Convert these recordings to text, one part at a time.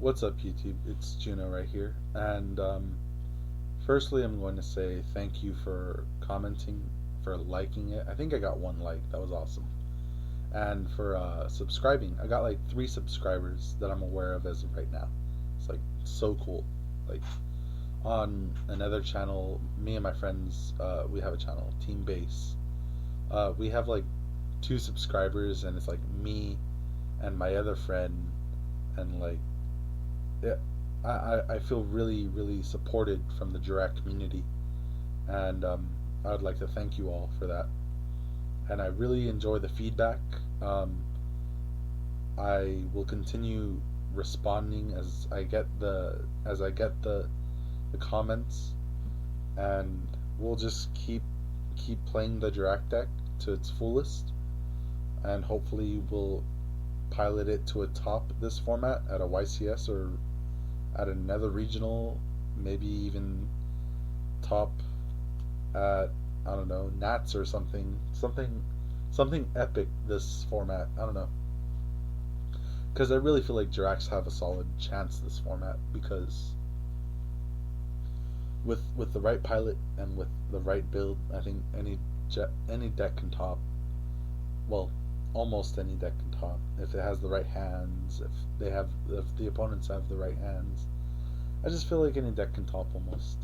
What's up, YouTube? It's Juno right here. And firstly, I'm going to say thank you for commenting, for liking it. I think I got one like. That was awesome. And for subscribing. I got like 3 subscribers that I'm aware of as of right now. It's like so cool. Like on another channel, me and my friends, we have a channel, Team Base. We have like 2 subscribers, and it's like me and my other friend, and like yeah, I feel really, really supported from the Jurrac community, and I would like to thank you all for that. And I really enjoy the feedback. Um, I will continue responding as I get the comments, and we'll just keep playing the Jurrac deck to its fullest, and hopefully we'll pilot it to a top this format at a YCS or at another regional, maybe even top at, I don't know, Nats or something epic this format. I don't know, because I really feel like Jiracs have a solid chance this format, because with the right pilot and with the right build, I think any deck can top. Well, almost any deck can top if it has the right hands. If the opponents have the right hands, I just feel like any deck can top almost.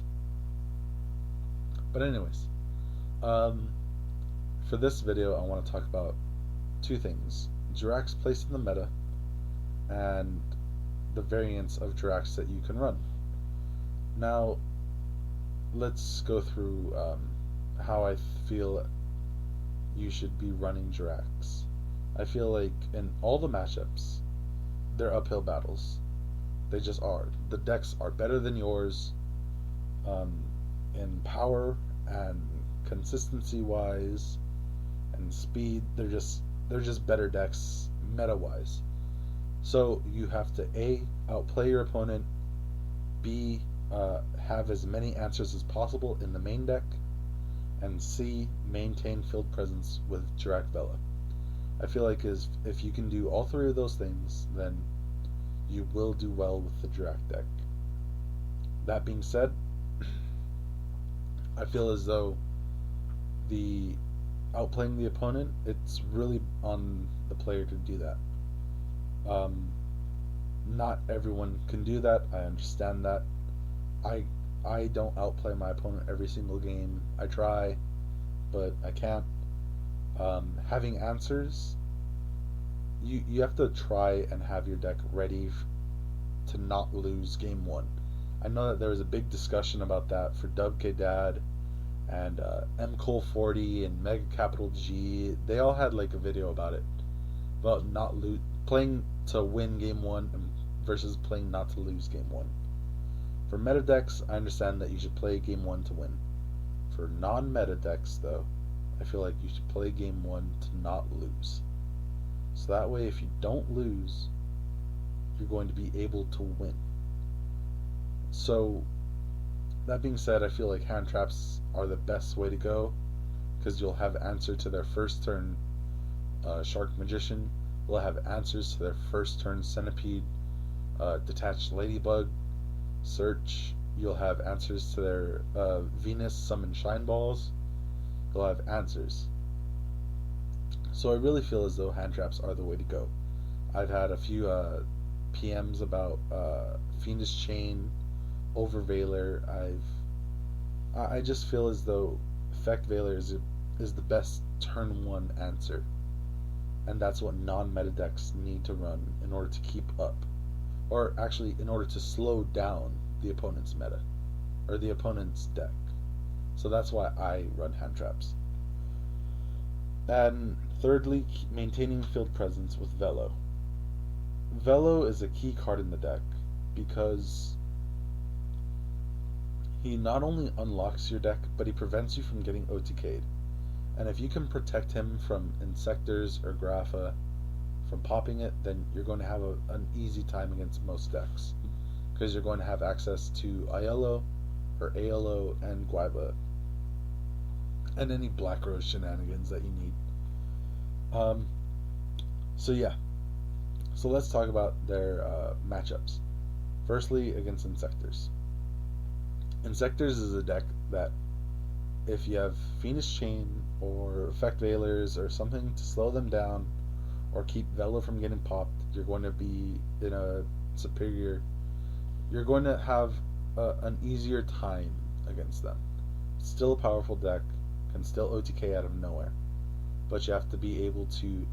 But anyways, um, for this video, I want to talk about 2 things: Jurac's place in the meta, and the variants of Jiracs that you can run. Now, let's go through how I feel you should be running Jiracs. I feel like in all the matchups, they're uphill battles. They just are. The decks are better than yours, um, in power and consistency wise and speed. They're just better decks meta wise. So you have to A, outplay your opponent, B, have as many answers as possible in the main deck, and C, maintain field presence with Jurrac Vela. I feel like if you can do all 3 of those things, then you will do well with the Jurrac deck. That being said, I feel as though the outplaying the opponent, it's really on the player to do that. Um, Not everyone can do that. I understand that. I I don't outplay my opponent every single game. I try, but I can't. Having answers, you have to try and have your deck ready to not lose game one. I know that there was a big discussion about that for WK Dad and M Cole 40 and Mega Capital G. They all had like a video about it, about not playing to win game one versus playing not to lose game one. For meta decks, I understand that you should play game one to win. For non-meta decks, though, I feel like you should play game one to not lose. So that way, if you don't lose, you're going to be able to win. So, that being said, I feel like hand traps are the best way to go, because you'll have answer to their first turn Shark Magician, will have answers to their first turn Centipede, Detached Ladybug, Search. You'll have answers to their Venus Summon Shine Balls. You'll have answers. So I really feel as though hand traps are the way to go. I've had a few PMs about Fiendish Chain, Overveiler. I just feel as though Effect Veiler is the best turn 1 answer, and that's what non-meta decks need to run in order to keep up, or actually in order to slow down the opponent's meta or the opponent's deck. So that's why I run hand traps. And thirdly, maintaining field presence with Velo. Velo is a key card in the deck because he not only unlocks your deck, but he prevents you from getting OTK'd. And if you can protect him from Insectors or Grapha from popping it, then you're going to have an easy time against most decks, because you're going to have access to Aiello or ALO and Guaiba and any Black Rose shenanigans that you need. So yeah, so let's talk about their matchups. Firstly, against Insectors. Insectors is a deck that, if you have Phoenix Chain or Effect Veilers or something to slow them down or keep Vela from getting popped, you're going to be in a superior. You're going to have an easier time against them. Still a powerful deck, can still OTK out of nowhere, but you have to be able to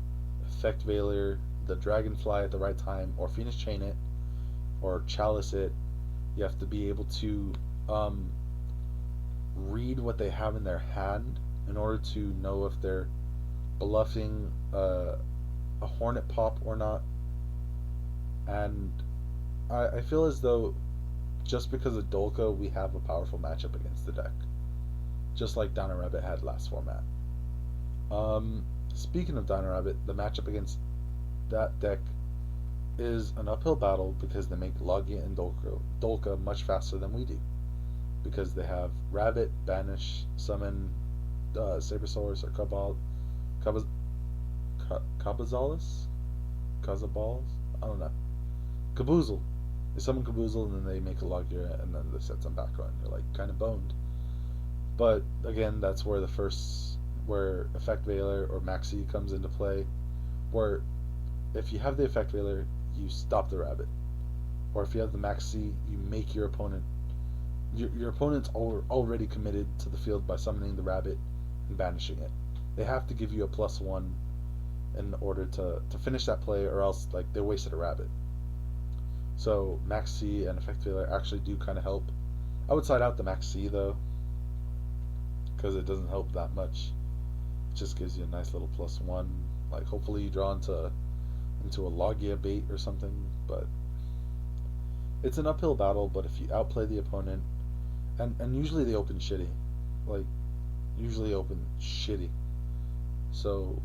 Effect Veiler the Dragonfly at the right time, or Phoenix Chain it, or Chalice it. You have to be able to read what they have in their hand in order to know if they're bluffing a Hornet pop or not. And I feel as though just because of Dolka, we have a powerful matchup against the deck, just like Dino Rabbit had last format. Speaking of Dino Rabbit, the matchup against that deck is an uphill battle because they make Logia and Dolka much faster than we do. Because they have Rabbit, Banish, Summon, Sabersaurus, or Cabazalis? Cazaballs? I don't know. Caboozle. They summon Caboozle and then they make a Logia and then they set some back run. They're like kind of boned. But again, that's where where Effect Veiler or Maxi comes into play. Where if you have the Effect Veiler, you stop the Rabbit. Or if you have the Maxi, you make your opponent. Your opponent's already committed to the field by summoning the Rabbit and banishing it. They have to give you a +1 in order to finish that play, or else like they wasted a Rabbit. So Maxi and Effect Veiler actually do kind of help. I would side out the Maxi though, because it doesn't help that much. It just gives you a nice little +1. Like hopefully you draw into a Logia bait or something, but it's an uphill battle. But if you outplay the opponent, and usually they open shitty, like usually open shitty, so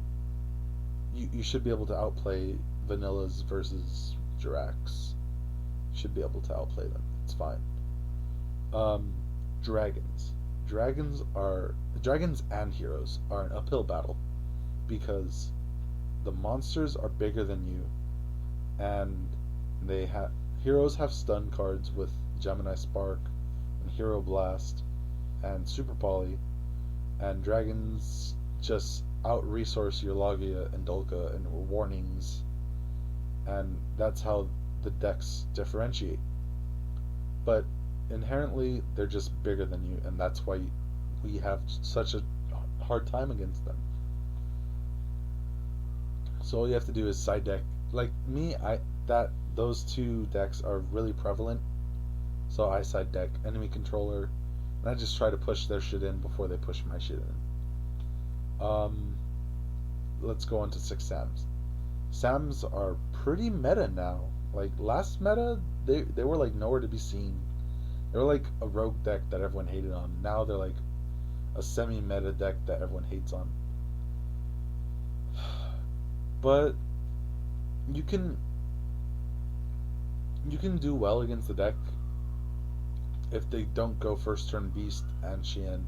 you should be able to outplay Vanillas versus Jurracs. You should be able to outplay them. It's fine. Dragons. Dragons and heroes are an uphill battle because the monsters are bigger than you, and heroes have stun cards with Gemini Spark and Hero Blast and Super Poly, and dragons just out-resource your Logia and Dolka and warnings, and that's how the decks differentiate. But inherently, they're just bigger than you, and that's why we have such a hard time against them. So all you have to do is side deck. Like me, those two decks are really prevalent. So I side deck enemy controller, and I just try to push their shit in before they push my shit in. Let's go on to 6 Sams. Sams are pretty meta now. Like last meta, they were like nowhere to be seen. They were like a rogue deck that everyone hated on. Now they're like a semi-meta deck that everyone hates on. But you can do well against the deck if they don't go first turn Beast and Shien.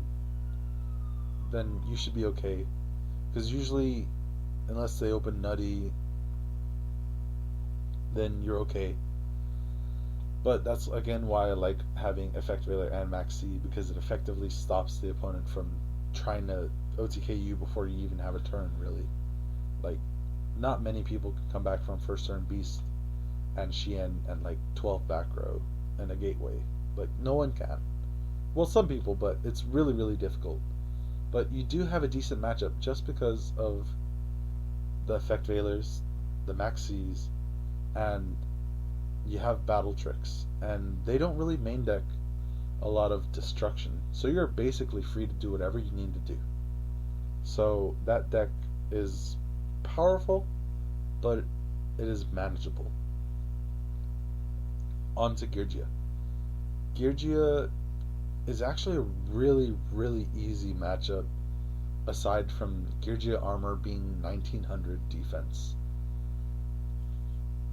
Then you should be okay, because usually, unless they open Nutty, then you're okay. But that's again why I like having Effect Veiler and Maxi, because it effectively stops the opponent from trying to OTK you before you even have a turn, really. Like, not many people can come back from first turn Beast and Shien and like 12 back row and a Gateway. Like, no one can. Well, some people, but it's really, really difficult. But you do have a decent matchup just because of the Effect Veilers, the Maxis, and you have Battle Tricks, and they don't really main deck a lot of destruction, so you're basically free to do whatever you need to do. So that deck is powerful, but it is manageable. On to Geargia. Geargia is actually a really, really easy matchup, aside from Geargia armor being 1900 defense.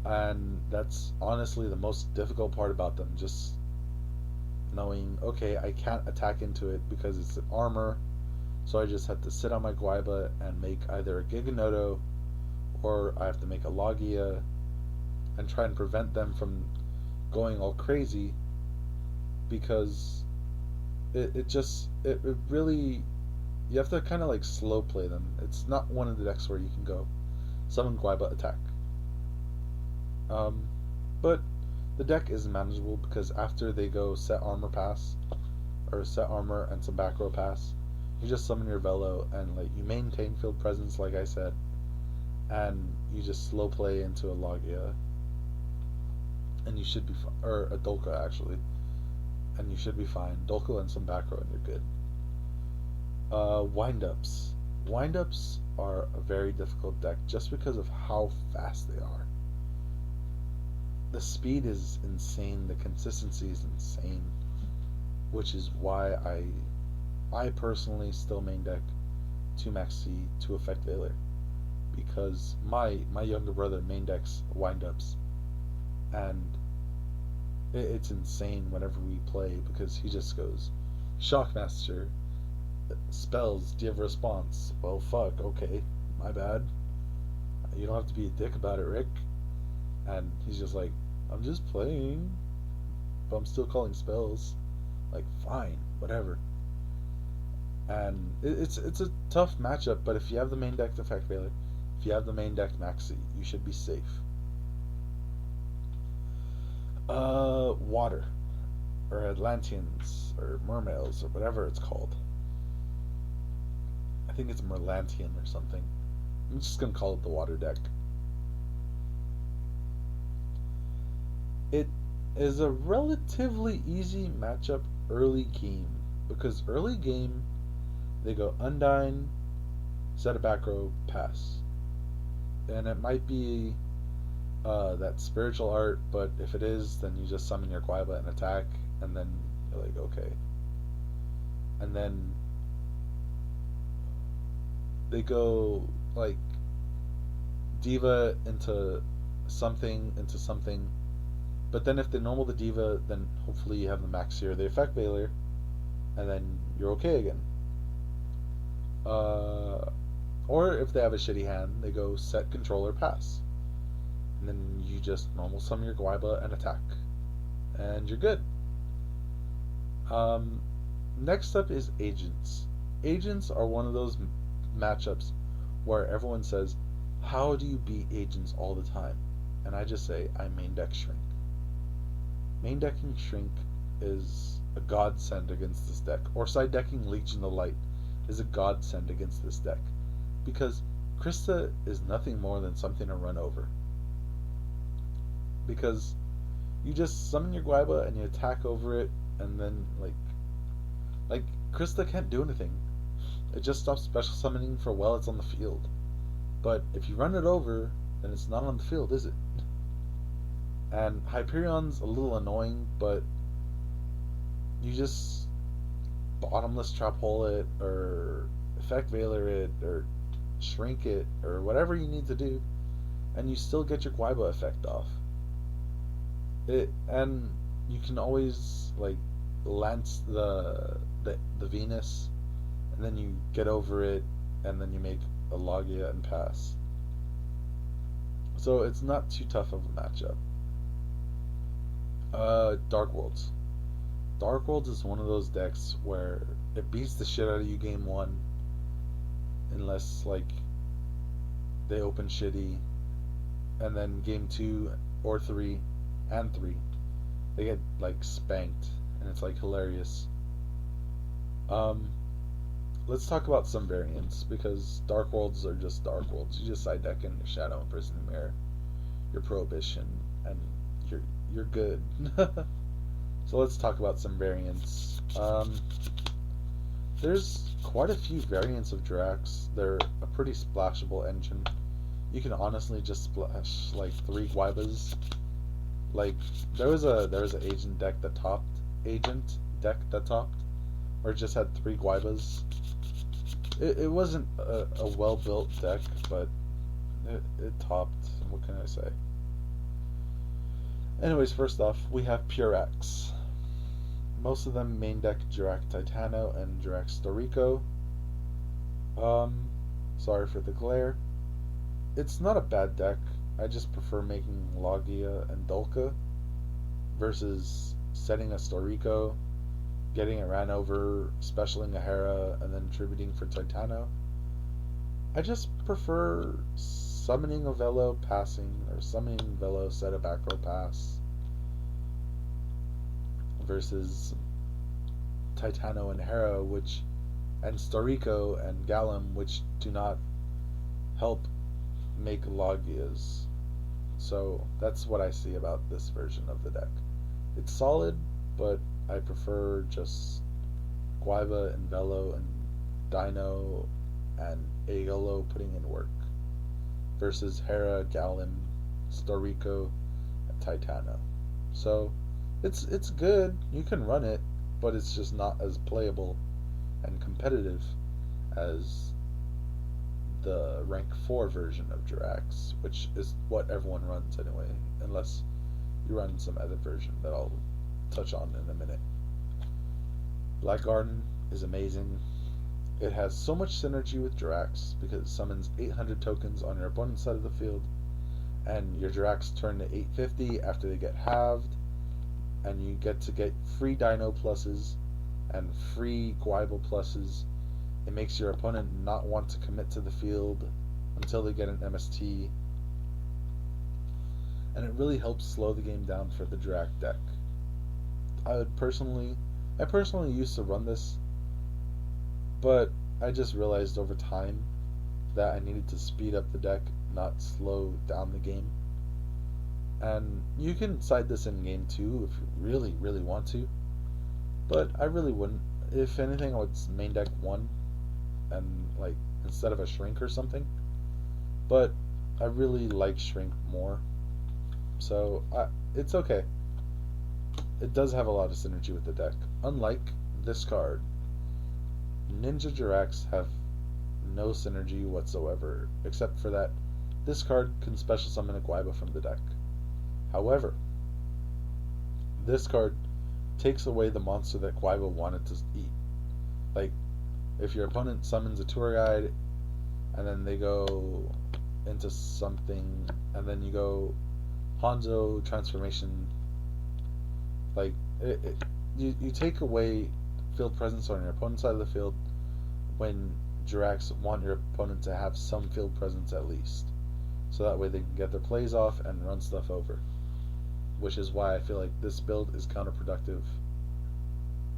And that's honestly the most difficult part about them, just knowing, okay, I can't attack into it because it's an armor, so I just have to sit on my Guaiba and make either a Giganoto, or I have to make a Logia and try and prevent them from going all crazy because it really, you have to kind of like slow play them. It's not one of the decks where you can go summon Guaiba, attack. Um, but the deck is manageable because after they go set armor pass or set armor and some back row pass, you just summon your Velo and like you maintain field presence like I said, and you just slow play into a Logia, and you should be or a Dolka actually, and you should be fine. Dolka and some back row and you're good. Windups. Windups are a very difficult deck just because of how fast they are. The speed is insane, the consistency is insane, which is why I personally still main deck 2 Max C, 2 Effect Veiler, because my younger brother main decks Windups, and it's insane whenever we play because he just goes Shockmaster, spells, do you have a response? Well, fuck, okay, my bad. You don't have to be a dick about it, Rick. And he's just like, I'm just playing, but I'm still calling spells. Like, fine, whatever. And it's a tough matchup, but if you have the main deck Effect Veiler, if you have the main deck Maxi, you should be safe. Water, or Atlanteans, or Mermails, or whatever it's called. I think it's Merlantian or something. I'm just gonna call it the water deck. It is a relatively easy matchup early game because early game they go Undyne, set a back row, pass, and it might be that spiritual art, but if it is, then you just summon your Guaiba and attack, and then you're like, okay, and then they go like Diva into something, but then if they normal the Diva, then hopefully you have the Maxi or the Effect Veiler, and then you're okay again. Or if they have a shitty hand, they go set controller pass, and then you just normal summon your Guaiba and attack, and you're good. Next up is agents. Agents are one of those matchups where everyone says, how do you beat agents all the time? And I just say, I main deck Shrink. Main decking Shrink is a godsend against this deck, or side decking Legion of Light is a godsend against this deck, because Krista is nothing more than something to run over. Because you just summon your Guaiba and you attack over it, and then like Krista can't do anything. It just stops special summoning for while it's on the field. But if you run it over, then it's not on the field, is it? And Hyperion's a little annoying, but you just bottomless trap hole it, or Effect Veiler it, or Shrink it, or whatever you need to do, and you still get your Guaiba effect off. And you can always like lance the Venus, and then you get over it, and then you make a Logia and pass. So it's not too tough of a matchup. Dark Worlds. Dark Worlds is one of those decks where it beats the shit out of you game 1, unless like they open shitty, and then game 2 or 3 and 3 they get like spanked, and it's like hilarious. Let's talk about some variants, because Dark Worlds are just Dark Worlds. You just side deck in your Shadow and Prison Mirror, your Prohibition, and you're good. So let's talk about some variants. There's quite a few variants of Jurracs. They're a pretty splashable engine. You can honestly just splash like 3 Guaibas. Like there was an agent deck that topped, where it just had 3 Guaibas. It wasn't a well built deck, but it topped. What can I say? Anyways, first off, we have Jurracs. Most of them main deck Jurrac Titano and Jurrac Storico. Sorry for the glare. It's not a bad deck. I just prefer making Logia and Dolka versus setting a Storico, getting it ran over, specialing a Hera, and then tributing for Titano. I just prefer summoning a Velo, passing, or summoning Velo, set a back row pass, versus Titano and Hera, and Storico and Gallum, which do not help make Logias. So that's what I see about this version of the deck. It's solid, but I prefer just Guaiba and Velo and Dino and Aegolo putting in work versus Hera, Gallum, Storico, and Titano. So it's good. You can run it, but it's just not as playable and competitive as the rank 4 version of Jurrac, which is what everyone runs anyway, unless you run some other version that I'll touch on in a minute. Black Garden is amazing. It has so much synergy with Jurrac because it summons 800 tokens on your opponent's side of the field, and your Jurracs turn to 850 after they get halved, and you get to get free Dino pluses and free Guaiba pluses. It makes your opponent not want to commit to the field until they get an MST, and it really helps slow the game down for the Jurrac deck. I personally used to run this, but I just realized over time that I needed to speed up the deck, not slow down the game. And you can side this in game too if you really, really want to, but I really wouldn't. If anything, I would main deck one, and like instead of a Shrink or something. But I really like Shrink more, so it's okay. It does have a lot of synergy with the deck. Unlike this card, Ninja Jurracs have no synergy whatsoever, except for that this card can special summon a Guaiba from the deck. However, this card takes away the monster that Guaiba wanted to eat. Like, if your opponent summons a tour guide, and then they go into something, and then you go Hanzo transformation, like, you take away field presence on your opponent's side of the field when Jurracs want your opponent to have some field presence at least. So that way they can get their plays off and run stuff over. Which is why I feel like this build is counterproductive.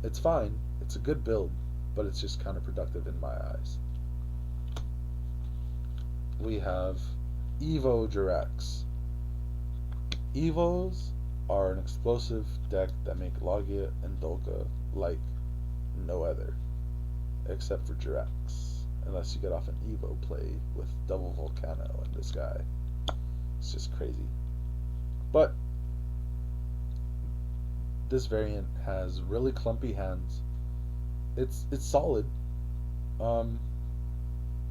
It's fine, it's a good build, but it's just counterproductive in my eyes. We have Evo Jurracs. Evos are an explosive deck that make Logia and Dolka like no other, except for Jurracs, unless you get off an Evo play with double Volcano in this guy. It's just crazy. But this variant has really clumpy hands. It's solid, but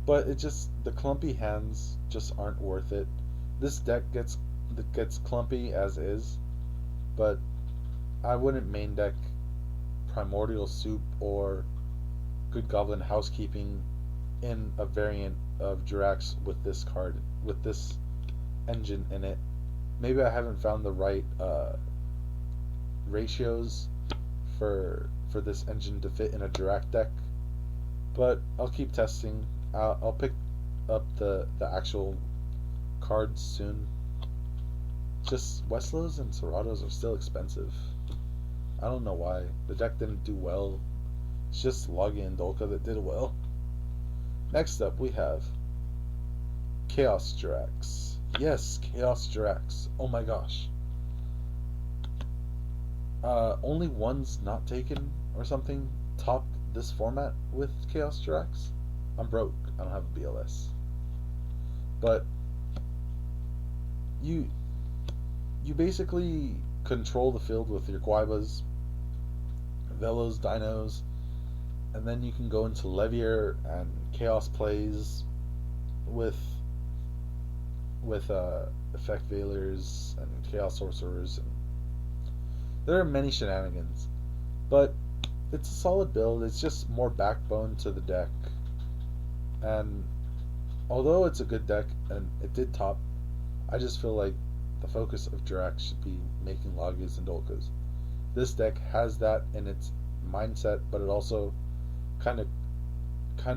the clumpy hands just aren't worth it. This deck gets clumpy as is, but I wouldn't main deck Primordial Soup or Good Goblin Housekeeping in a variant of Jurracs with this card, with this engine in it. Maybe I haven't found the right ratios for this engine to fit in a Jurrac deck, but I'll keep testing. I'll pick up the actual cards soon. Just Westlows and Seratos are still expensive. I don't know why. The deck didn't do well. It's just Logia and Dolka that did well. Next up we have Chaos Jurracs. Yes, Chaos Jurracs. Oh my gosh. Only one's not taken or something topped this format with Chaos Jurracs. I'm broke. I don't have a BLS. But you basically control the field with your Guaibas, Velos, Dinos, and then you can go into Levier and Chaos plays with Effect Veilers and Chaos Sorcerers, and there are many shenanigans, but it's a solid build. It's just more backbone to the deck, and although it's a good deck and it did top, I just feel like the focus of Jurrac should be making Logias and Dolkas. This deck has that in its mindset, but it also kind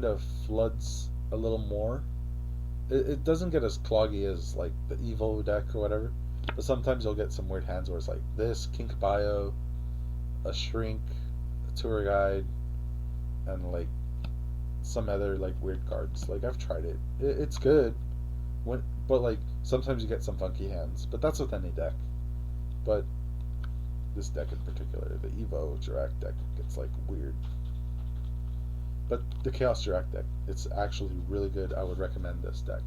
of floods a little more. It doesn't get as cloggy as like the Evo deck or whatever, but sometimes you'll get some weird hands where it's like this Kink Bio, a Shrink, a Tour Guide, and like some other like weird cards. Like I've tried it. It's good, but like sometimes you get some funky hands. But that's with any deck. But this deck in particular, the Evo Jurrac deck, gets like weird. But the Chaos Jurrac deck, it's actually really good. I would recommend this deck.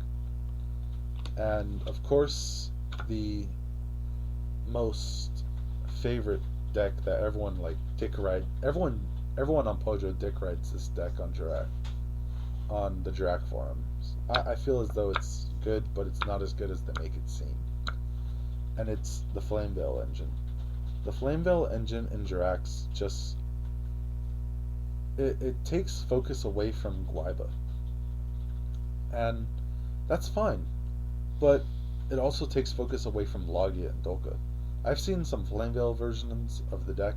And of course, the most favorite deck that everyone like dick ride. Everyone on Pojo dick rides this deck on Jurrac, on the Jurrac forums. I feel as though it's good, but it's not as good as they make it seem. And it's the Flameveil engine. The Flameveil engine in Jurrac's just it takes focus away from Guaiba, and that's fine. But it also takes focus away from Logia and Dolka. I've seen some Flameveil versions of the deck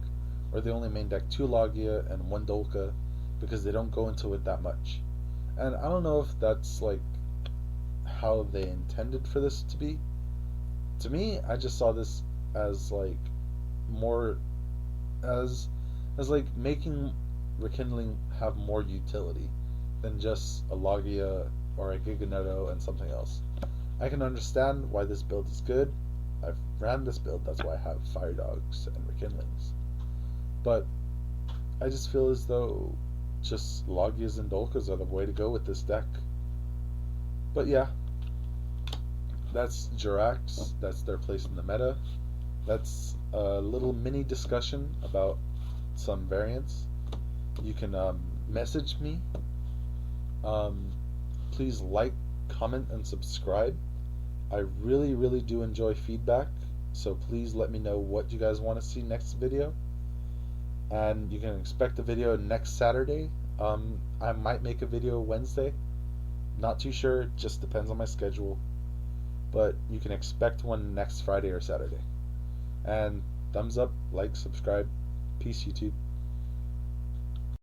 where they only main deck 2 Logia and 1 Dolka because they don't go into it that much. And I don't know if that's like how they intended for this to be. To me, I just saw this as like more as like making Rekindling have more utility than just a Logia or a Giganetto and something else. I can understand why this build is good. I've ran this build, that's why I have Fire Dogs and Rekindlings. But I just feel as though just Logias and Dolkas are the way to go with this deck. But yeah, that's Jurrac's. That's their place in the meta. That's a little mini discussion about some variants. You can message me. Please like, comment, and subscribe. I really do enjoy feedback, so please let me know what you guys want to see next video. And you can expect a video next Saturday. I might make a video Wednesday. Not too sure, just depends on my schedule. But you can expect one next Friday or Saturday. And thumbs up, like, subscribe. Peace, YouTube.